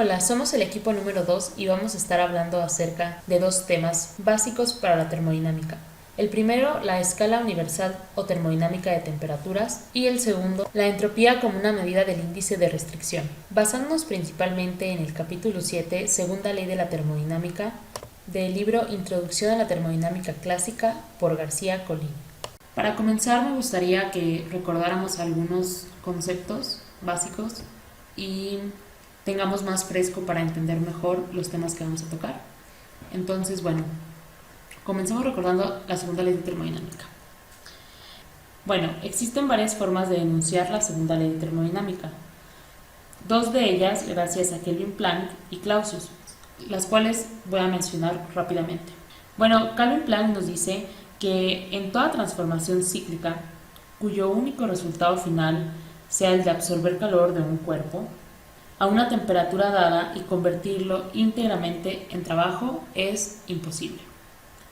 Hola, somos el equipo número 2 y vamos a estar hablando acerca de dos temas básicos para la termodinámica. El primero, la escala universal o termodinámica de temperaturas, y el segundo, la entropía como una medida del índice de restricción, basándonos principalmente en el capítulo 7, segunda ley de la termodinámica, del libro Introducción a la termodinámica clásica por García Colín. Para comenzar, me gustaría que recordáramos algunos conceptos básicos y tengamos más fresco para entender mejor los temas que vamos a tocar. Entonces, bueno, comencemos recordando la segunda ley de termodinámica. Bueno, existen varias formas de enunciar la segunda ley de termodinámica. Dos de ellas gracias a Kelvin Planck y Clausius, las cuales voy a mencionar rápidamente. Bueno, Kelvin Planck nos dice que en toda transformación cíclica, cuyo único resultado final sea el de absorber calor de un cuerpo a una temperatura dada y convertirlo íntegramente en trabajo es imposible.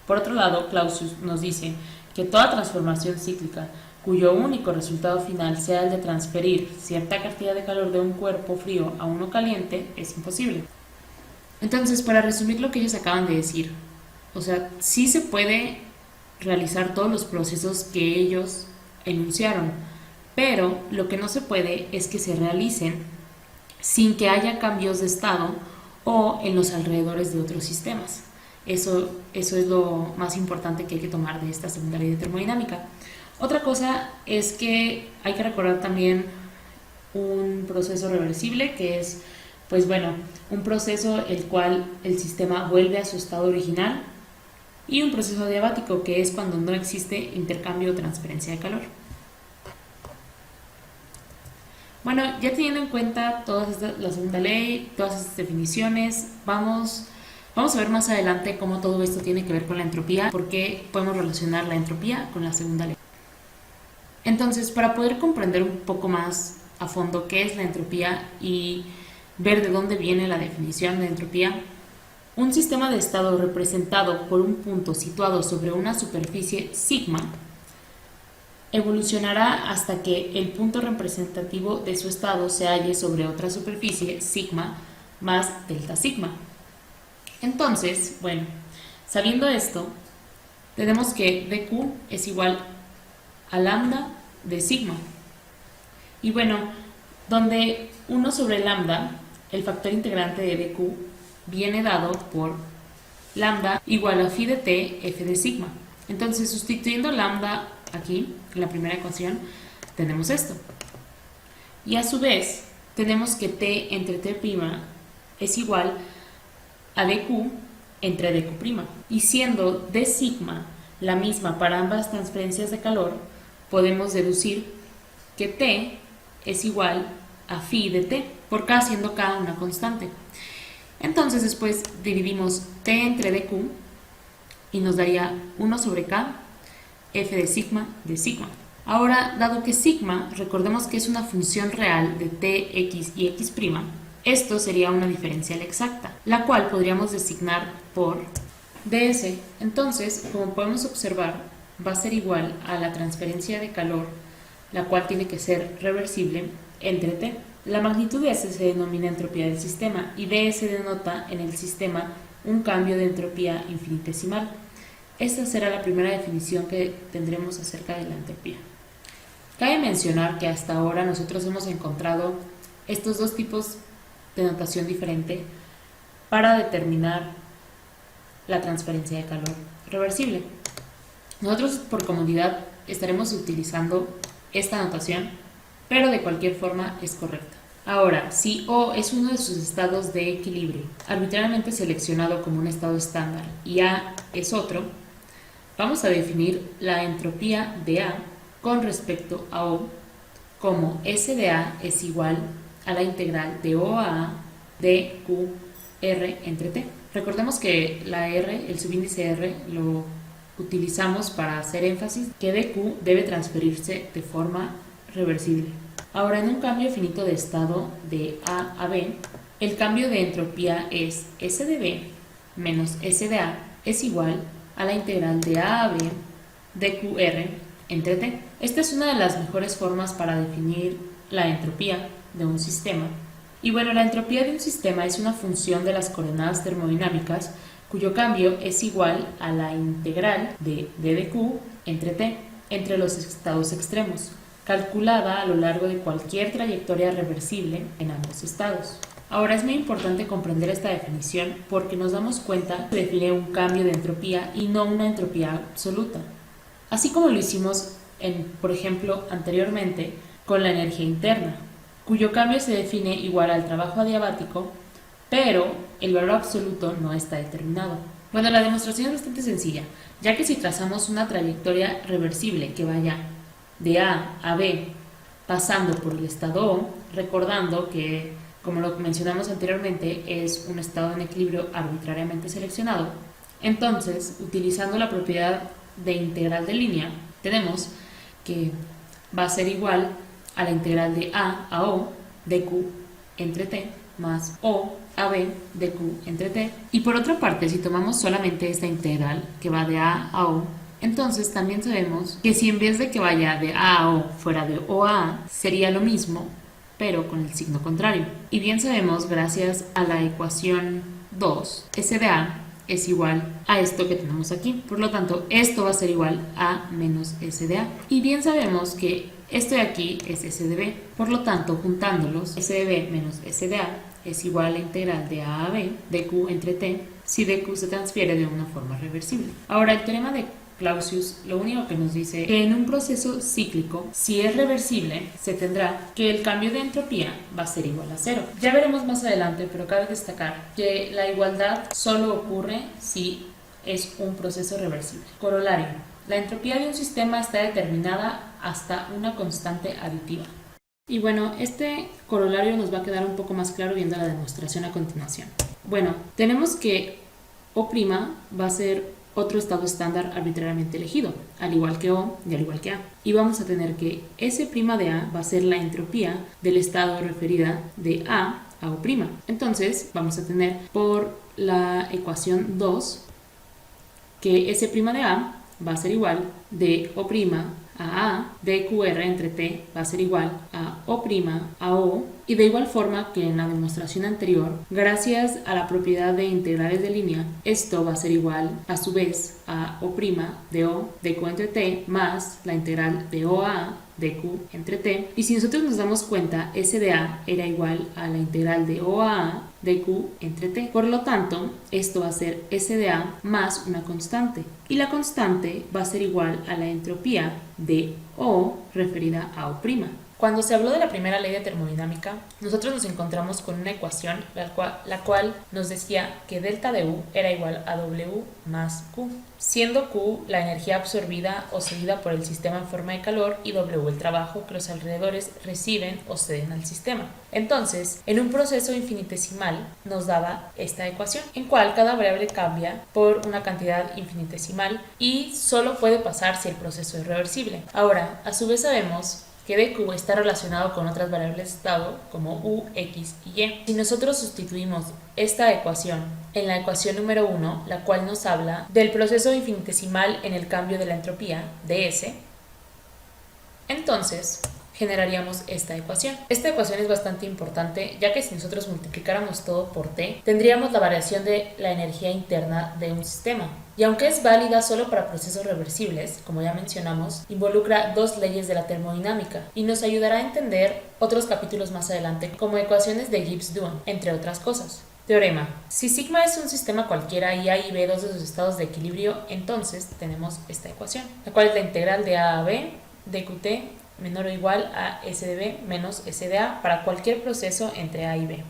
Por otro lado, Clausius nos dice que toda transformación cíclica cuyo único resultado final sea el de transferir cierta cantidad de calor de un cuerpo frío a uno caliente es imposible. Entonces, para resumir lo que ellos acaban de decir, o sea, sí se puede realizar todos los procesos que ellos enunciaron, pero lo que no se puede es que se realicen sin que haya cambios de estado o en los alrededores de otros sistemas. Eso es lo más importante que hay que tomar de esta segunda ley de termodinámica. Otra cosa es que hay que recordar también un proceso reversible, que es, pues bueno, un proceso el cual el sistema vuelve a su estado original, y un proceso adiabático, que es cuando no existe intercambio o transferencia de calor. Bueno, ya teniendo en cuenta la segunda ley, todas estas definiciones, vamos a ver más adelante cómo todo esto tiene que ver con la entropía, porque podemos relacionar la entropía con la segunda ley. Entonces, para poder comprender un poco más a fondo qué es la entropía y ver de dónde viene la definición de entropía, un sistema de estado representado por un punto situado sobre una superficie sigma evolucionará hasta que el punto representativo de su estado se halle sobre otra superficie sigma más delta sigma. Entonces, bueno, sabiendo esto, tenemos que dq es igual a lambda de sigma. Y bueno, donde 1 sobre lambda, el factor integrante de dq, viene dado por lambda igual a phi de t f de sigma. Entonces, sustituyendo lambda aquí, en la primera ecuación, tenemos esto. Y a su vez, tenemos que t entre t' es igual a dq entre dq'. Y siendo d sigma la misma para ambas transferencias de calor, podemos deducir que t es igual a phi de t, por k siendo k una constante. Entonces después dividimos t entre dq y nos daría 1 sobre k f de sigma. Ahora, dado que sigma, recordemos que es una función real de t, x y x', esto sería una diferencial exacta, la cual podríamos designar por ds. Entonces, como podemos observar, va a ser igual a la transferencia de calor, la cual tiene que ser reversible, entre t. La magnitud de S se denomina entropía del sistema y ds denota en el sistema un cambio de entropía infinitesimal. Esta será la primera definición que tendremos acerca de la entropía. Cabe mencionar que hasta ahora nosotros hemos encontrado estos dos tipos de notación diferente para determinar la transferencia de calor reversible. Nosotros por comodidad estaremos utilizando esta notación, pero de cualquier forma es correcta. Ahora, si O es uno de sus estados de equilibrio, arbitrariamente seleccionado como un estado estándar, y A es otro, vamos a definir la entropía de A con respecto a O como S de A es igual a la integral de O a A de Q R entre T. Recordemos que la R, el subíndice R, lo utilizamos para hacer énfasis que dq debe transferirse de forma reversible. Ahora, en un cambio finito de estado de A a B, el cambio de entropía es S de B menos S de A es igual a la integral de A a B de QR entre T. Esta es una de las mejores formas para definir la entropía de un sistema, Y bueno, la entropía de un sistema es una función de las coordenadas termodinámicas cuyo cambio es igual a la integral de d de q entre t, entre los estados extremos, calculada a lo largo de cualquier trayectoria reversible en ambos estados. Ahora es muy importante comprender esta definición porque nos damos cuenta que define un cambio de entropía y no una entropía absoluta. Así como lo hicimos, por ejemplo, anteriormente con la energía interna, cuyo cambio se define igual al trabajo adiabático, pero el valor absoluto no está determinado. Bueno, la demostración es bastante sencilla, ya que si trazamos una trayectoria reversible que vaya de A a B pasando por el estado O, recordando que, como lo mencionamos anteriormente, es un estado en equilibrio arbitrariamente seleccionado, entonces, utilizando la propiedad de integral de línea, tenemos que va a ser igual a la integral de A a O de Q entre T más O a B de Q entre T. Y por otra parte, si tomamos solamente esta integral que va de A a O, entonces también sabemos que si en vez de que vaya de A a O fuera de O a A, sería lo mismo, pero con el signo contrario. Y bien sabemos, gracias a la ecuación 2, S de A es igual a esto que tenemos aquí. Por lo tanto, esto va a ser igual a menos S de A. Y bien sabemos que esto de aquí es S de B. Por lo tanto, juntándolos, S de B menos S de A es igual a la integral de A a B de Q entre T si dq se transfiere de una forma reversible. Ahora, el teorema de Clausius lo único que nos dice que en un proceso cíclico, si es reversible, se tendrá que el cambio de entropía va a ser igual a cero. Ya veremos más adelante, pero cabe destacar que la igualdad solo ocurre si es un proceso reversible. Corolario: la entropía de un sistema está determinada hasta una constante aditiva. Y bueno, este corolario nos va a quedar un poco más claro viendo la demostración a continuación. Bueno, tenemos que O' va a ser otro estado estándar arbitrariamente elegido, al igual que O y al igual que A. Y vamos a tener que S' de A va a ser la entropía del estado referida de A a O'. Entonces, vamos a tener por la ecuación 2 que S' de A va a ser igual de O' a de QR entre T va a ser igual a O' a O, y de igual forma que en la demostración anterior, gracias a la propiedad de integrales de línea, esto va a ser igual a su vez a O' de O de Q entre T más la integral de O a de Q entre T. Y si nosotros nos damos cuenta, S de A era igual a la integral de O a de Q entre T. Por lo tanto, esto va a ser S de A más una constante. Y la constante va a ser igual a la entropía de O referida a O'. Cuando se habló de la primera ley de termodinámica, nosotros nos encontramos con una ecuación la cual nos decía que delta de U era igual a W más Q, siendo Q la energía absorbida o cedida por el sistema en forma de calor y W el trabajo que los alrededores reciben o ceden al sistema. Entonces, en un proceso infinitesimal nos daba esta ecuación, en cual cada variable cambia por una cantidad infinitesimal y solo puede pasar si el proceso es reversible. Ahora, a su vez sabemos que dq está relacionado con otras variables de estado como u, x y y. Si nosotros sustituimos esta ecuación en la ecuación número 1, la cual nos habla del proceso infinitesimal en el cambio de la entropía de S, entonces generaríamos esta ecuación. Esta ecuación es bastante importante, ya que si nosotros multiplicáramos todo por T, tendríamos la variación de la energía interna de un sistema. Y aunque es válida solo para procesos reversibles, como ya mencionamos, involucra dos leyes de la termodinámica y nos ayudará a entender otros capítulos más adelante, como ecuaciones de Gibbs-Duhem, entre otras cosas. Teorema: si sigma es un sistema cualquiera y A y B dos de sus estados de equilibrio, entonces tenemos esta ecuación, la cual es la integral de A a B de Qt menor o igual a S de B menos S de A para cualquier proceso entre A y B.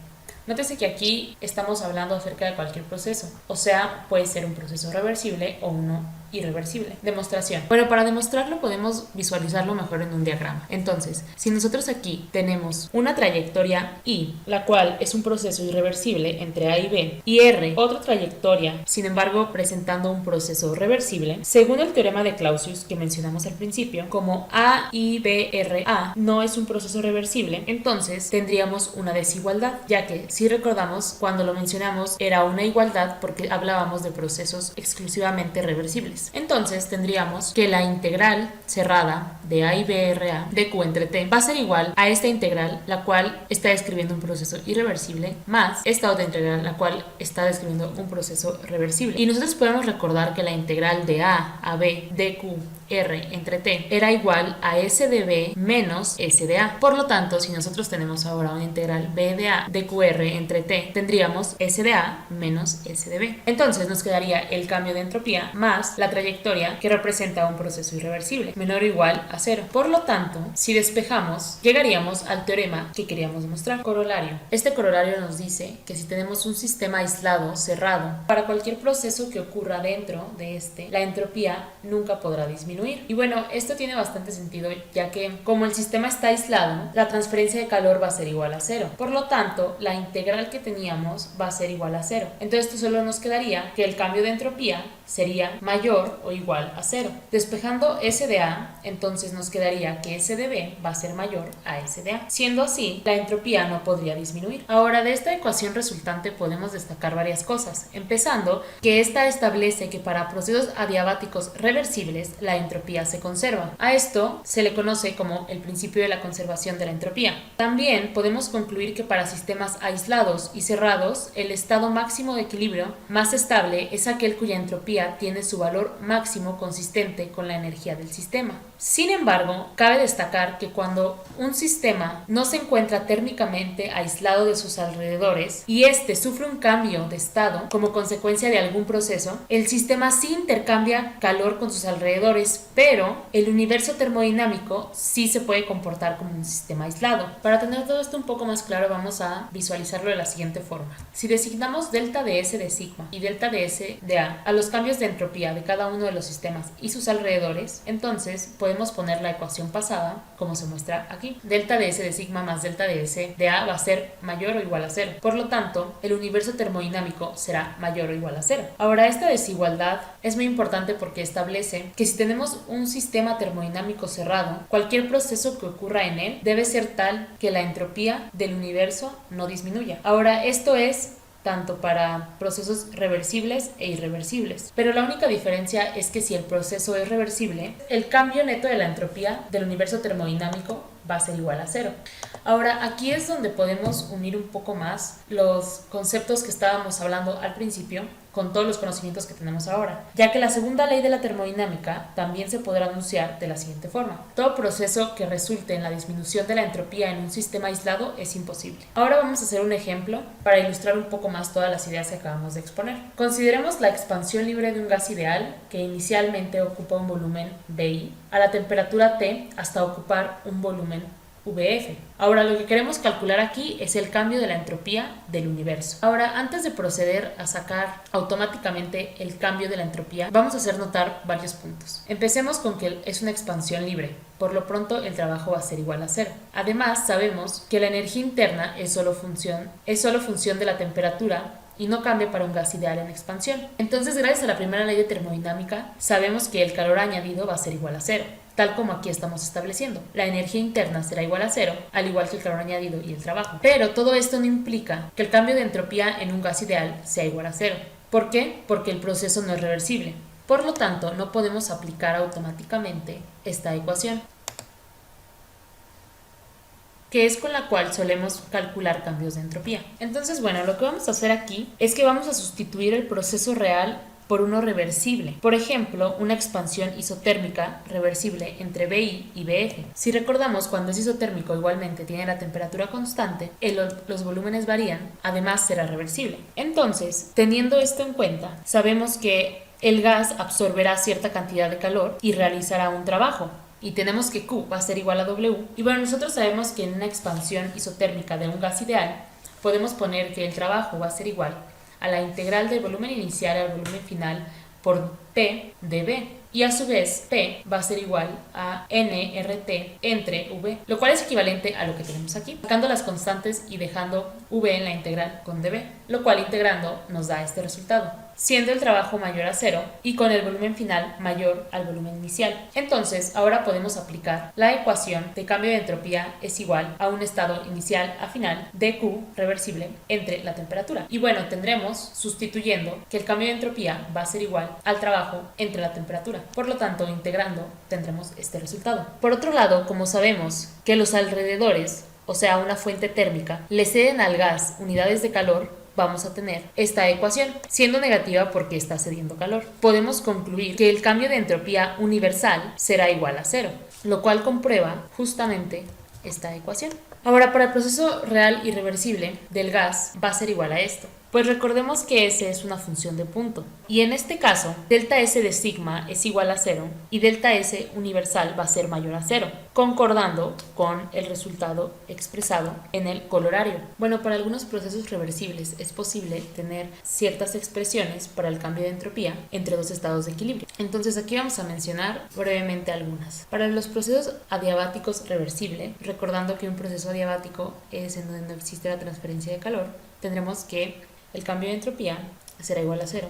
Nótese que aquí estamos hablando acerca de cualquier proceso, o sea, puede ser un proceso reversible o uno irreversible. Demostración. Bueno, para demostrarlo podemos visualizarlo mejor en un diagrama. Entonces, si nosotros aquí tenemos una trayectoria I, la cual es un proceso irreversible entre A y B, y R, otra trayectoria, sin embargo presentando un proceso reversible, según el teorema de Clausius que mencionamos al principio, como A, I, B, R, A no es un proceso reversible, entonces tendríamos una desigualdad, ya que si recordamos, cuando lo mencionamos era una igualdad porque hablábamos de procesos exclusivamente reversibles. reversibles. Entonces tendríamos que la integral cerrada de A y B RA de Q entre T va a ser igual a esta integral, la cual está describiendo un proceso irreversible, más esta otra integral, la cual está describiendo un proceso reversible. Y nosotros podemos recordar que la integral de A B de Q R entre T era igual a S de B menos S de A. Por lo tanto, si nosotros tenemos ahora una integral B de A de QR entre T, tendríamos S de A menos S de B. Entonces nos quedaría el cambio de entropía más la trayectoria que representa un proceso irreversible, menor o igual a cero. Por lo tanto, si despejamos, llegaríamos al teorema que queríamos demostrar. Corolario. Este corolario nos dice que si tenemos un sistema aislado, cerrado, para cualquier proceso que ocurra dentro de este, la entropía nunca podrá disminuir. Y bueno, esto tiene bastante sentido, ya que como el sistema está aislado, la transferencia de calor va a ser igual a cero. Por lo tanto, la integral que teníamos va a ser igual a cero. Entonces esto solo nos quedaría que el cambio de entropía sería mayor o igual a cero. Despejando S de A, entonces nos quedaría que S de B va a ser mayor a S de A. Siendo así, la entropía no podría disminuir. Ahora, de esta ecuación resultante podemos destacar varias cosas, empezando que esta establece que para procesos adiabáticos reversibles, la entropía se conserva. A esto se le conoce como el principio de la conservación de la entropía. También podemos concluir que para sistemas aislados y cerrados, el estado máximo de equilibrio más estable es aquel cuya entropía tiene su valor máximo consistente con la energía del sistema. Sin embargo, cabe destacar que cuando un sistema no se encuentra térmicamente aislado de sus alrededores y éste sufre un cambio de estado como consecuencia de algún proceso, el sistema sí intercambia calor con sus alrededores, pero el universo termodinámico sí se puede comportar como un sistema aislado. Para tener todo esto un poco más claro, vamos a visualizarlo de la siguiente forma. Si designamos delta de S de sigma y delta de S de A los cambios de entropía de cada uno de los sistemas y sus alrededores, entonces podemos poner la ecuación pasada como se muestra aquí. Delta de S de sigma más delta de S de A va a ser mayor o igual a cero. Por lo tanto, el universo termodinámico será mayor o igual a cero. Ahora, esta desigualdad es muy importante porque establece que si tenemos un sistema termodinámico cerrado, cualquier proceso que ocurra en él debe ser tal que la entropía del universo no disminuya. Ahora, esto es tanto para procesos reversibles e irreversibles. Pero la única diferencia es que si el proceso es reversible, el cambio neto de la entropía del universo termodinámico va a ser igual a cero. Ahora, aquí es donde podemos unir un poco más los conceptos que estábamos hablando al principio con todos los conocimientos que tenemos ahora, ya que la segunda ley de la termodinámica también se podrá anunciar de la siguiente forma. Todo proceso que resulte en la disminución de la entropía en un sistema aislado es imposible. Ahora vamos a hacer un ejemplo para ilustrar un poco más todas las ideas que acabamos de exponer. Consideremos la expansión libre de un gas ideal que inicialmente ocupa un volumen VI a la temperatura T hasta ocupar un volumen VF. Ahora lo que queremos calcular aquí es el cambio de la entropía del universo. Ahora, antes de proceder a sacar automáticamente el cambio de la entropía, vamos a hacer notar varios puntos. Empecemos con que es una expansión libre. Por lo pronto, el trabajo va a ser igual a cero. Además, sabemos que la energía interna es solo función de la temperatura y no cambia para un gas ideal en expansión. Entonces, gracias a la primera ley de termodinámica, sabemos que el calor añadido va a ser igual a cero, tal como aquí estamos estableciendo. La energía interna será igual a cero, al igual que el calor añadido y el trabajo. Pero todo esto no implica que el cambio de entropía en un gas ideal sea igual a cero. ¿Por qué? Porque el proceso no es reversible. Por lo tanto, no podemos aplicar automáticamente esta ecuación, que es con la cual solemos calcular cambios de entropía. Entonces, bueno, lo que vamos a hacer aquí es que vamos a sustituir el proceso real por uno reversible. Por ejemplo, una expansión isotérmica reversible entre BI y BF. Si recordamos, cuando es isotérmico igualmente tiene la temperatura constante, los volúmenes varían, además será reversible. Entonces, teniendo esto en cuenta, sabemos que el gas absorberá cierta cantidad de calor y realizará un trabajo. Y tenemos que Q va a ser igual a W. Y bueno, nosotros sabemos que en una expansión isotérmica de un gas ideal podemos poner que el trabajo va a ser igual a la integral del volumen inicial al volumen final por P de B. Y a su vez, P va a ser igual a nRT entre V, lo cual es equivalente a lo que tenemos aquí, sacando las constantes y dejando V en la integral con dB, lo cual integrando nos da este resultado. siendo el trabajo mayor a cero y con el volumen final mayor al volumen inicial. Entonces, ahora podemos aplicar la ecuación de cambio de entropía es igual a un estado inicial a final de Q reversible entre la temperatura. Y bueno, tendremos, sustituyendo, que el cambio de entropía va a ser igual al trabajo entre la temperatura. Por lo tanto, integrando, tendremos este resultado. Por otro lado, como sabemos que los alrededores, o sea, una fuente térmica, le ceden al gas unidades de calor, vamos a tener esta ecuación, siendo negativa porque está cediendo calor. Podemos concluir que el cambio de entropía universal será igual a cero, lo cual comprueba justamente esta ecuación. Ahora, para el proceso real irreversible del gas va a ser igual a esto. Pues recordemos que S es una función de punto, y en este caso, delta S de sigma es igual a 0 y delta S universal va a ser mayor a 0, concordando con el resultado expresado en el colorario. Bueno, para algunos procesos reversibles es posible tener ciertas expresiones para el cambio de entropía entre dos estados de equilibrio. Entonces aquí vamos a mencionar brevemente algunas. Para los procesos adiabáticos reversibles, recordando que un proceso adiabático es en donde no existe la transferencia de calor, tendremos que el cambio de entropía será igual a 0.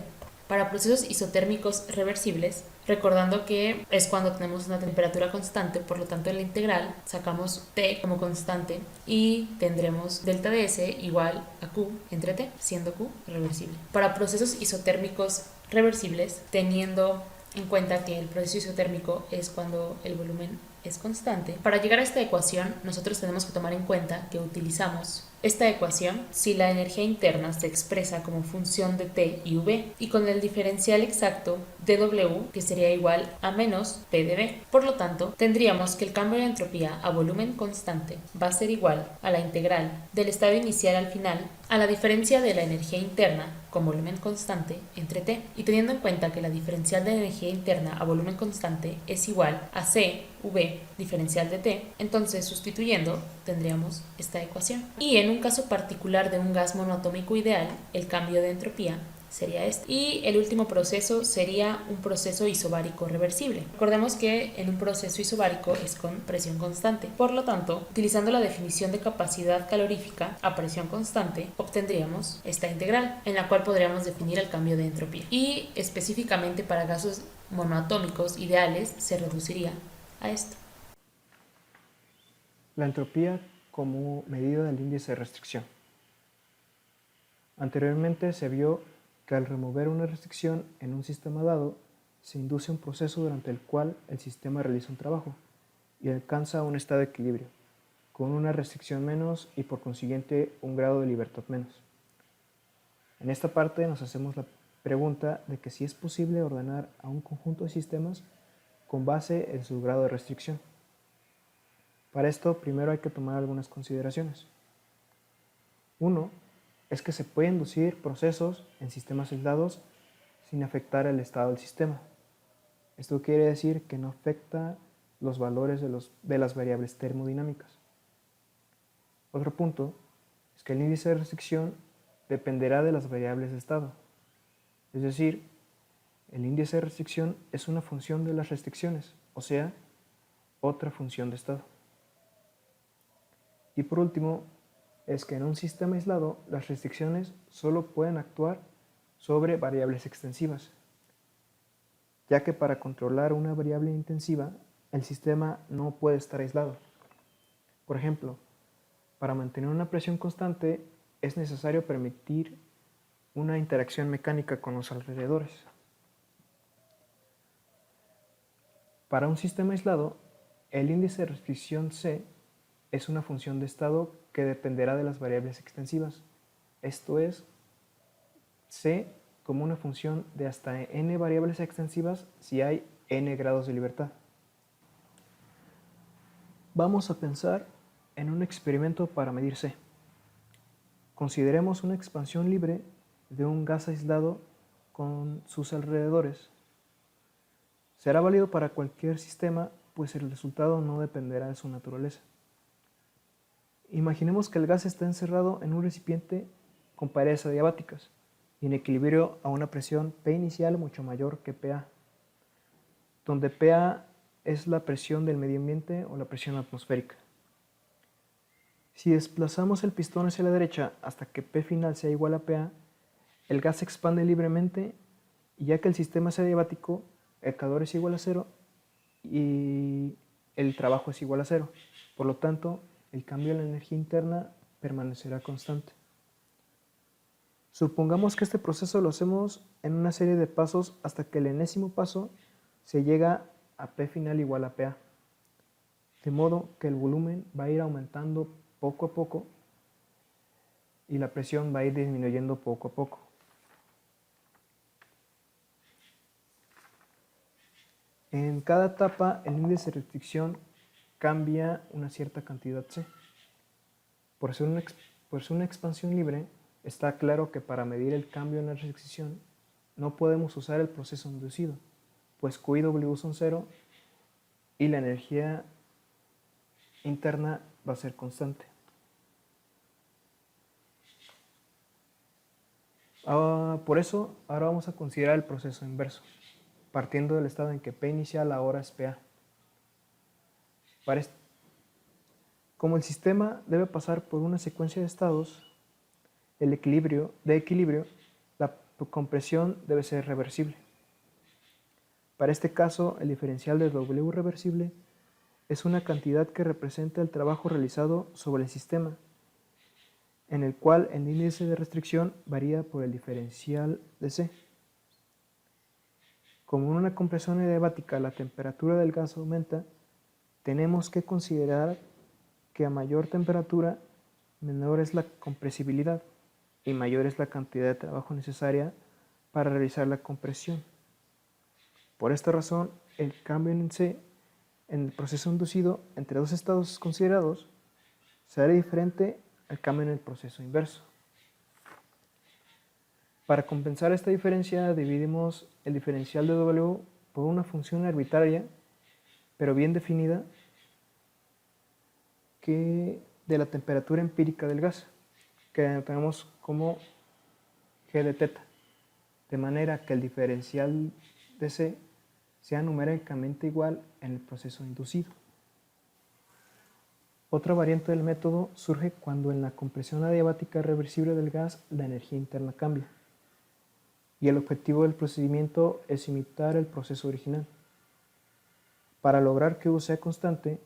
Para procesos isotérmicos reversibles, recordando que es cuando tenemos una temperatura constante, por lo tanto en la integral sacamos T como constante y tendremos delta de S igual a Q entre T, siendo Q reversible. Para procesos isotérmicos reversibles, teniendo en cuenta que el proceso isotérmico es cuando el volumen es constante. Para llegar a esta ecuación, nosotros tenemos que tomar en cuenta que utilizamos esta ecuación si la energía interna se expresa como función de T y V y con el diferencial exacto dW, que sería igual a menos P de V. Por lo tanto, tendríamos que el cambio de entropía a volumen constante va a ser igual a la integral del estado inicial al final a la diferencia de la energía interna con volumen constante entre T. Y teniendo en cuenta que la diferencial de energía interna a volumen constante es igual a CV diferencial de T, entonces sustituyendo tendríamos esta ecuación. Y en un caso particular de un gas monoatómico ideal, el cambio de entropía sería este. Y el último proceso sería un proceso isobárico reversible. Recordemos que en un proceso isobárico es con presión constante. Por lo tanto, utilizando la definición de capacidad calorífica a presión constante, obtendríamos esta integral, en la cual podríamos definir el cambio de entropía. Y específicamente para gases monoatómicos ideales se reduciría a esto. La entropía como medida del índice de restricción. Anteriormente se vio que al remover una restricción en un sistema dado, se induce un proceso durante el cual el sistema realiza un trabajo y alcanza un estado de equilibrio, con una restricción menos y por consiguiente un grado de libertad menos. En esta parte nos hacemos la pregunta de que si es posible ordenar a un conjunto de sistemas con base en su grado de restricción. Para esto, primero hay que tomar algunas consideraciones. Uno, es que se pueden inducir procesos en sistemas aislados sin afectar el estado del sistema. Esto quiere decir que no afecta los valores de las variables termodinámicas. Otro punto es que el índice de restricción dependerá de las variables de estado. Es decir, el índice de restricción es una función de las restricciones, o sea, otra función de estado. Y por último, es que en un sistema aislado las restricciones solo pueden actuar sobre variables extensivas, ya que para controlar una variable intensiva, el sistema no puede estar aislado. Por ejemplo, para mantener una presión constante es necesario permitir una interacción mecánica con los alrededores. Para un sistema aislado, el índice de restricción C es una función de estado que dependerá de las variables extensivas. Esto es, C como una función de hasta n variables extensivas si hay n grados de libertad. Vamos a pensar en un experimento para medir C. Consideremos una expansión libre de un gas aislado con sus alrededores. Será válido para cualquier sistema, pues el resultado no dependerá de su naturaleza. Imaginemos que el gas está encerrado en un recipiente con paredes adiabáticas y en equilibrio a una presión P inicial mucho mayor que PA, donde PA es la presión del medio ambiente o la presión atmosférica. Si desplazamos el pistón hacia la derecha hasta que P final sea igual a PA, el gas se expande libremente y ya que el sistema es adiabático, el calor es igual a cero y el trabajo es igual a cero. Por lo tanto, el cambio en la energía interna permanecerá constante. Supongamos que este proceso lo hacemos en una serie de pasos hasta que el enésimo paso se llega a P final igual a PA. De modo que el volumen va a ir aumentando poco a poco y la presión va a ir disminuyendo poco a poco. En cada etapa el índice de restricción cambia una cierta cantidad C. Por ser una expansión libre, está claro que para medir el cambio en la restricción no podemos usar el proceso inducido, pues Q y W son cero y la energía interna va a ser constante. Por eso, ahora vamos a considerar el proceso inverso, partiendo del estado en que P inicial ahora es PA. Como el sistema debe pasar por una secuencia de estados de equilibrio, la compresión debe ser reversible. Para este caso, el diferencial de W reversible es una cantidad que representa el trabajo realizado sobre el sistema, en el cual el índice de restricción varía por el diferencial de C. Como en una compresión adiabática la temperatura del gas aumenta, tenemos que considerar que a mayor temperatura, menor es la compresibilidad y mayor es la cantidad de trabajo necesaria para realizar la compresión. Por esta razón, el cambio en C en el proceso inducido entre dos estados considerados será diferente al cambio en el proceso inverso. Para compensar esta diferencia, dividimos el diferencial de W por una función arbitraria, pero bien definida, que de la temperatura empírica del gas, que tenemos como G de teta, de manera que el diferencial de C sea numéricamente igual en el proceso inducido. Otra variante del método surge cuando en la compresión adiabática reversible del gas la energía interna cambia, y el objetivo del procedimiento es imitar el proceso original. Para lograr que U sea constante,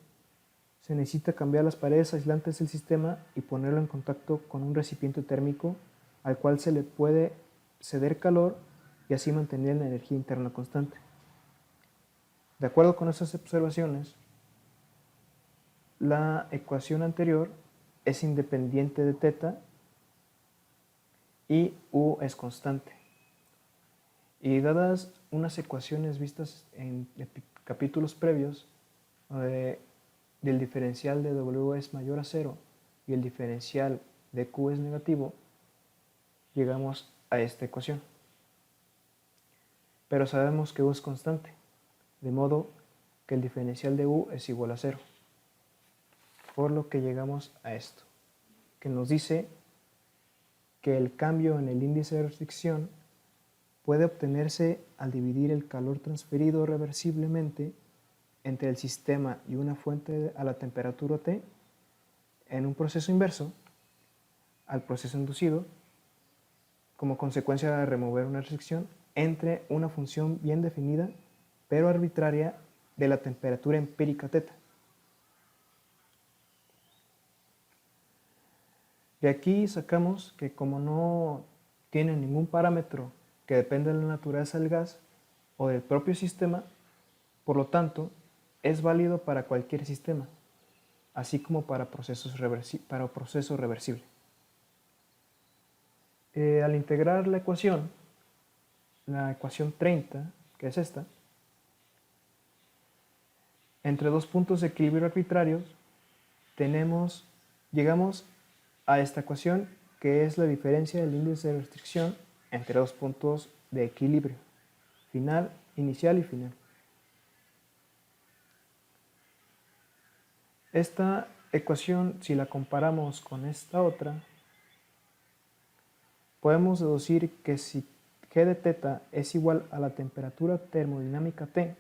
se necesita cambiar las paredes aislantes del sistema y ponerlo en contacto con un recipiente térmico al cual se le puede ceder calor y así mantener la energía interna constante. De acuerdo con estas observaciones, la ecuación anterior es independiente de teta y U es constante. Y dadas unas ecuaciones vistas en capítulos previos, del diferencial de W es mayor a 0 y el diferencial de Q es negativo, llegamos a esta ecuación. Pero sabemos que U es constante, de modo que el diferencial de U es igual a 0. Por lo que llegamos a esto, que nos dice que el cambio en el índice de restricción puede obtenerse al dividir el calor transferido reversiblemente entre el sistema y una fuente a la temperatura T en un proceso inverso al proceso inducido como consecuencia de remover una restricción entre una función bien definida pero arbitraria de la temperatura empírica θ. De aquí sacamos que como no tiene ningún parámetro que dependa de la naturaleza del gas o del propio sistema, por lo tanto, es válido para cualquier sistema, así como para proceso reversible. Al integrar la ecuación 30, que es esta, entre dos puntos de equilibrio arbitrarios, llegamos a esta ecuación que es la diferencia del índice de restricción entre dos puntos de equilibrio, inicial y final. Esta ecuación, si la comparamos con esta otra, podemos deducir que si G de θ es igual a la temperatura termodinámica T,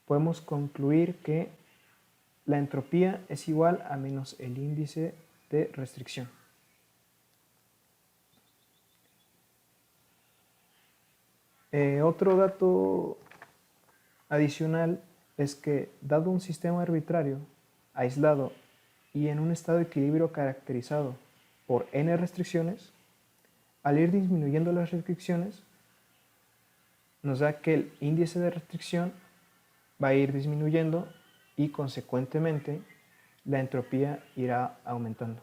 podemos concluir que la entropía es igual a menos el índice de restricción. Otro dato adicional es que, dado un sistema arbitrario, aislado y en un estado de equilibrio caracterizado por n restricciones, al ir disminuyendo las restricciones, nos da que el índice de restricción va a ir disminuyendo y, consecuentemente, la entropía irá aumentando.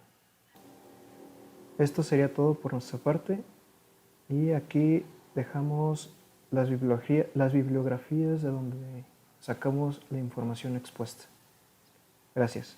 Esto sería todo por nuestra parte y aquí dejamos las bibliografías de donde sacamos la información expuesta. Gracias.